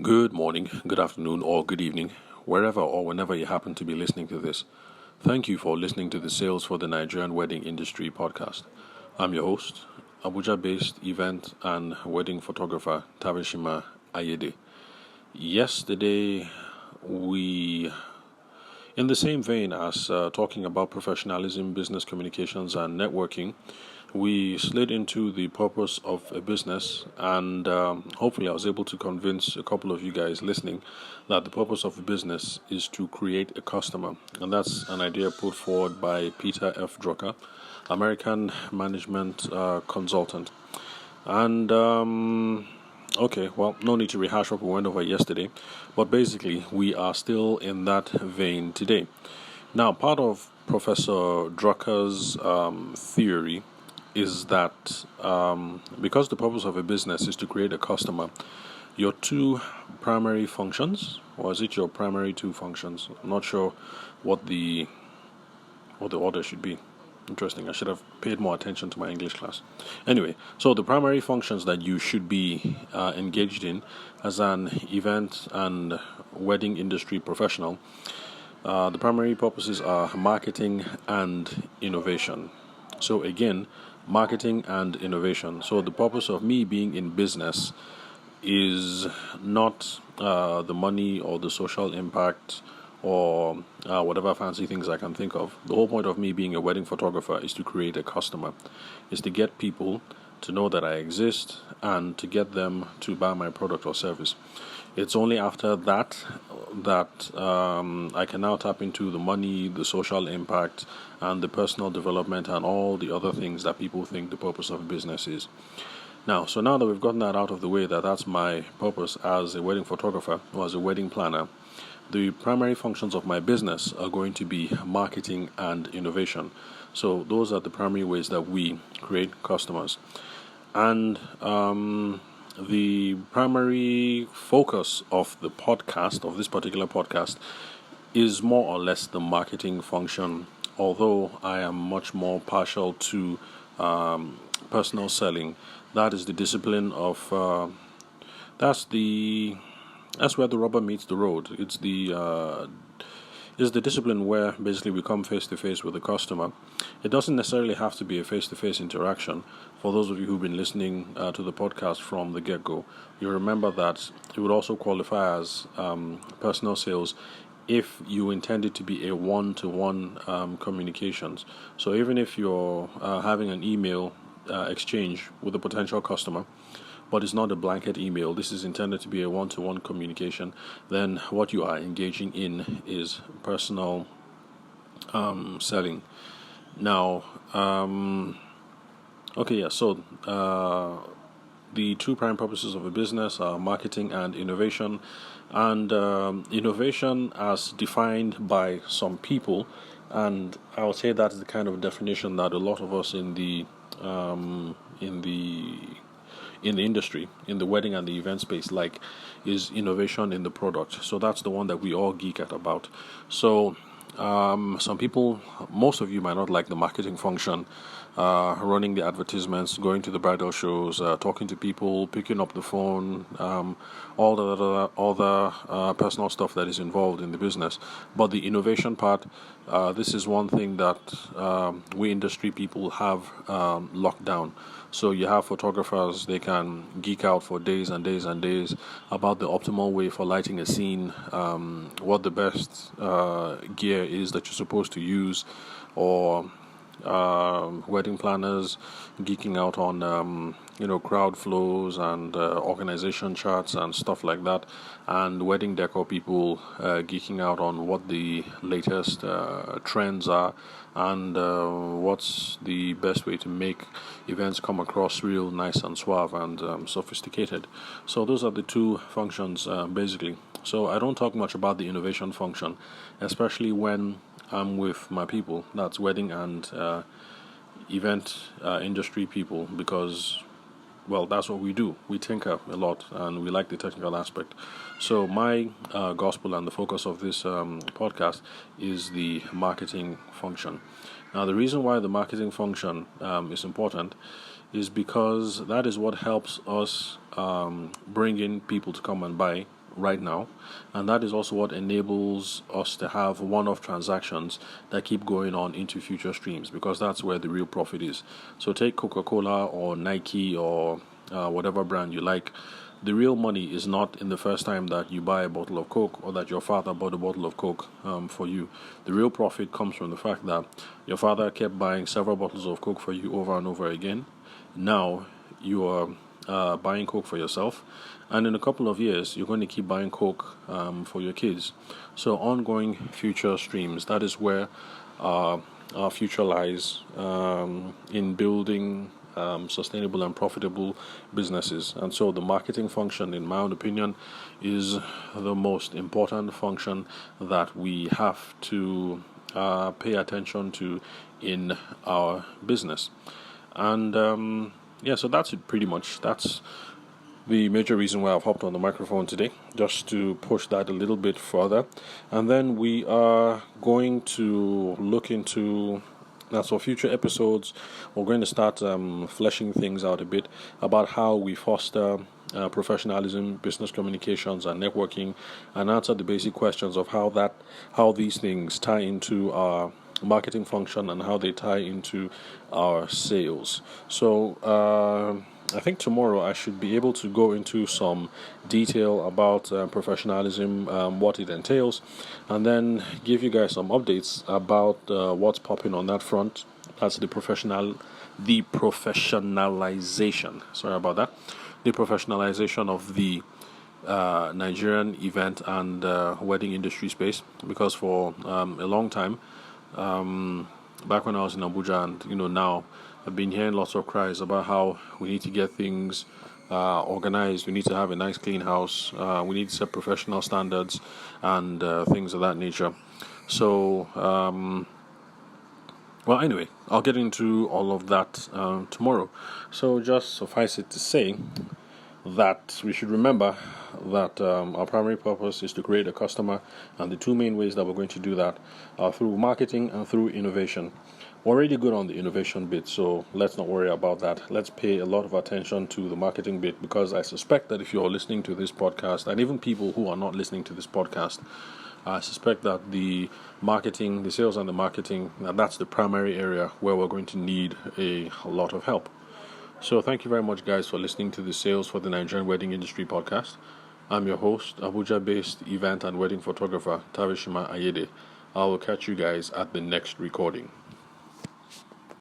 Good morning, good afternoon, or good evening, wherever or whenever you happen to be listening to this. Thank you for listening to the Sales for the Nigerian Wedding Industry podcast. I'm your host, Abuja based event and wedding photographer Tabishima Ayede. Yesterday, we, in the same vein as talking about professionalism, business communications, and networking, we slid into the purpose of a business, and hopefully, I was able to convince a couple of you guys listening that the purpose of a business is to create a customer, and that's an idea put forward by Peter F. Drucker, American management consultant. And okay, well, no need to rehash what we went over yesterday, but basically, we are still in that vein today. Now, part of Professor Drucker's theory is that because the purpose of a business is to create a customer, your two primary functions, or is it your primary two functions? I'm not sure what the order should be. Interesting. I should have paid more attention to my English class. Anyway, so the primary functions that you should be engaged in as an event and wedding industry professional, the primary purposes are marketing and innovation. So again, marketing and innovation. So the purpose of me being in business is not the money or the social impact or whatever fancy things I can think of. The whole point of me being a wedding photographer is to create a customer, is to get people to know that I exist and to get them to buy my product or service. It's only after that I can now tap into the money, the social impact, and the personal development and all the other things that people think the purpose of business is. Now that we've gotten that out of the way, that's my purpose as a wedding photographer or as a wedding planner, the primary functions of my business are going to be marketing and innovation. So those are the primary ways that we create customers. And the primary focus of the podcast, of this particular podcast, is more or less the marketing function, although I am much more partial to personal selling. That is the discipline of, that's where the rubber meets the road. It's the discipline where basically we come face to face with the customer. It doesn't necessarily have to be a face to face interaction. For those of you who've been listening to the podcast from the get go, you remember that it would also qualify as personal sales if you intend it to be a one-to-one communications. So even if you're having an email exchange with a potential customer, but it's not a blanket email, this is intended to be a one-to-one communication, then what you are engaging in is personal selling. Now, so the two prime purposes of a business are marketing and innovation. And innovation, as defined by some people, and I would say that's the kind of definition that a lot of us in the industry, in the wedding and the event space, is innovation in the product. So that's the one that we all geek at about. So some people, most of you might not like the marketing function, running the advertisements, going to the bridal shows, talking to people, picking up the phone, all the other personal stuff that is involved in the business. But the innovation part, this is one thing that we industry people have locked down. So you have photographers, they can geek out for days and days and days about the optimal way for lighting a scene, what the best gear is that you're supposed to use, or wedding planners geeking out on crowd flows and organization charts and stuff like that, and wedding decor people geeking out on what the latest trends are and what's the best way to make events come across real nice and suave and sophisticated. So those are the two functions basically. So I don't talk much about the innovation function, especially when I'm with my people, that's wedding and event industry people, because, well, that's what we do. We tinker a lot and we like the technical aspect. So my gospel and the focus of this podcast is the marketing function. Now, the reason why the marketing function is important is because that is what helps us bring in people to come and buy right now, and that is also what enables us to have one-off transactions that keep going on into future streams, because that's where the real profit is. So take Coca-Cola or Nike or whatever brand you like. The real money is not in the first time that you buy a bottle of Coke or that your father bought a bottle of Coke for you. The real profit comes from the fact that your father kept buying several bottles of Coke for you over and over again. Now you are buying Coke for yourself, and in a couple of years you're going to keep buying Coke for your kids. So ongoing future streams, that is where our future lies, in building sustainable and profitable businesses. And so the marketing function, in my own opinion, is the most important function that we have to pay attention to in our business. And so that's it pretty much. That's the major reason why I've hopped on the microphone today, just to push that a little bit further. And then we are going to look into, that's for future episodes, we're going to start fleshing things out a bit about how we foster professionalism, business communications, and networking, and answer the basic questions of how these things tie into our marketing function and how they tie into our sales. So I think tomorrow I should be able to go into some detail about professionalism, what it entails, and then give you guys some updates about what's popping on that front. That's the professionalization. Sorry about that. The professionalization of the Nigerian event and wedding industry space, because for a long time, back when I was in Abuja and now, I've been hearing lots of cries about how we need to get things organized. We need to have a nice, clean house. We need to set professional standards and things of that nature. So, anyway, I'll get into all of that tomorrow. So just suffice it to say that we should remember that our primary purpose is to create a customer, and the two main ways that we're going to do that are through marketing and through innovation. We're already good on the innovation bit, so let's not worry about that. Let's pay a lot of attention to the marketing bit, because I suspect that if you're listening to this podcast, and even people who are not listening to this podcast, I suspect that the marketing, the sales and the marketing, that's the primary area where we're going to need a lot of help. So thank you very much, guys, for listening to the Sales for the Nigerian Wedding Industry podcast. I'm your host, Abuja-based event and wedding photographer, Tavishima Ayede. I will catch you guys at the next recording.